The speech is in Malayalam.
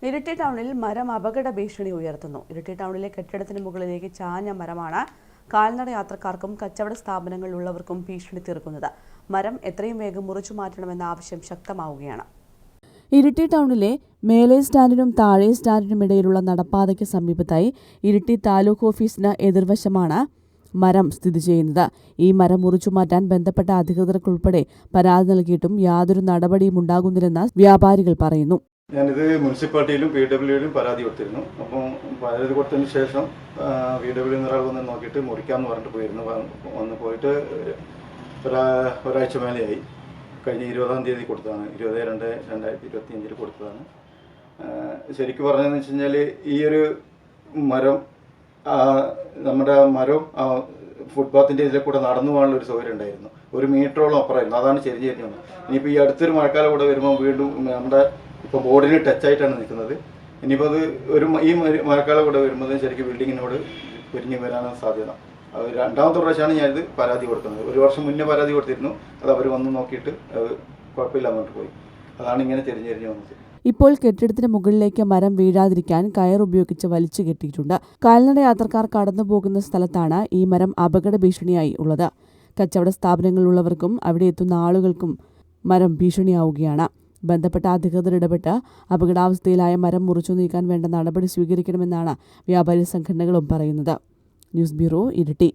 ഇരിട്ടി ടൗണിൽ മരം അപകട ഭീഷണി ഉയർത്തുന്നു. ഇരിട്ടി ടൗണിലെ കെട്ടിടത്തിന് മുകളിലേക്ക് ചാഞ്ഞ മരമാണ് കാൽനട യാത്രക്കാർക്കും കച്ചവട സ്ഥാപനങ്ങളിലുള്ളവർക്കും ഭീഷണി തീർക്കുന്നത്. മരം എത്രയും വേഗം മുറിച്ചു മാറ്റണമെന്ന ആവശ്യം ശക്തമാവുകയാണ്. ഇരിട്ടി ടൗണിലെ മേലെ സ്റ്റാൻഡിനും താഴെ സ്റ്റാൻഡിനുമിടയിലുള്ള നടപ്പാതയ്ക്ക് സമീപത്തായി ഇരിട്ടി താലൂക്ക് ഓഫീസിന് എതിർവശമാണ് മരം സ്ഥിതി ചെയ്യുന്നത്. ഈ മരം മുറിച്ചുമാറ്റാൻ ബന്ധപ്പെട്ട അധികൃതർക്കുൾപ്പെടെ പരാതി നൽകിയിട്ടും യാതൊരു നടപടിയും ഉണ്ടാകുന്നില്ലെന്ന് വ്യാപാരികൾ പറയുന്നു. ഞാനിത് മുനിസിപ്പാലിറ്റിയിലും PWയിലും പരാതി കൊടുത്തിരുന്നു. അപ്പം പരാതി കൊടുത്തതിന് ശേഷം PW ഒരാൾ വന്ന് നോക്കിയിട്ട് മുറിക്കാമെന്ന് പറഞ്ഞിട്ട് പോയിരുന്നു. വന്ന് പോയിട്ട് ഒരാഴ്ച മേലെയായി. കഴിഞ്ഞ 20-ാം തീയതി കൊടുത്തതാണ്. 20/2/2025 കൊടുത്തതാണ്. ശരിക്കും പറഞ്ഞതെന്ന് വെച്ച് കഴിഞ്ഞാൽ ഈ ഒരു മരം നമ്മുടെ മരം ഫുട്പാത്തിൻ്റെ ഇതിലെ കൂടെ നടന്നു പോകാനുള്ള ഒരു സൗകര്യം ഉണ്ടായിരുന്നു. 1 മീറ്ററോളം അപ്പുറമായിരുന്നു. അതാണ് ചെരിഞ്ഞ് വന്നത്. ഇനിയിപ്പോൾ ഈ അടുത്തൊരു മഴക്കാലം കൂടെ വരുമ്പോൾ വീണ്ടും നമ്മുടെ ഇപ്പോൾ ബോർഡിന് ടച്ചായിട്ടാണ് നിൽക്കുന്നത്. ഇനിയിപ്പോൾ അത് ഈ മഴക്കാലം കൂടെ വരുമ്പോൾ ശരിക്കും ബിൽഡിങ്ങിനോട് പിരിഞ്ഞു വരാനാണ് സാധ്യത. അത് രണ്ടാമത്തെ പ്രാവശ്യമാണ് ഞാനിത് പരാതി കൊടുക്കുന്നത്. 1 വർഷം മുന്നേ പരാതി കൊടുത്തിരുന്നു. അത് അവർ വന്ന് നോക്കിയിട്ട് കുഴപ്പമില്ല അങ്ങോട്ട് പോയി. അതാണ് ഇങ്ങനെ ചെരിഞ്ഞ് വന്നത്. ഇപ്പോൾ കെട്ടിടത്തിന് മുകളിലേക്ക് മരം വീഴാതിരിക്കാൻ കയർ ഉപയോഗിച്ച് വലിച്ചു കെട്ടിയിട്ടുണ്ട്. കാൽനട യാത്രക്കാർ കടന്നു പോകുന്ന സ്ഥലത്താണ് ഈ മരം അപകട ഭീഷണിയായി ഉള്ളത്. കച്ചവട സ്ഥാപനങ്ങളിലുള്ളവർക്കും അവിടെ എത്തുന്ന ആളുകൾക്കും മരം ഭീഷണിയാവുകയാണ്. ബന്ധപ്പെട്ട അധികൃതർ ഇടപെട്ട് അപകടാവസ്ഥയിലായ മരം മുറിച്ചു നീക്കാൻ വേണ്ട നടപടി സ്വീകരിക്കണമെന്നാണ് വ്യാപാരി സംഘടനകളും പറയുന്നത്. News bureau, Iritty.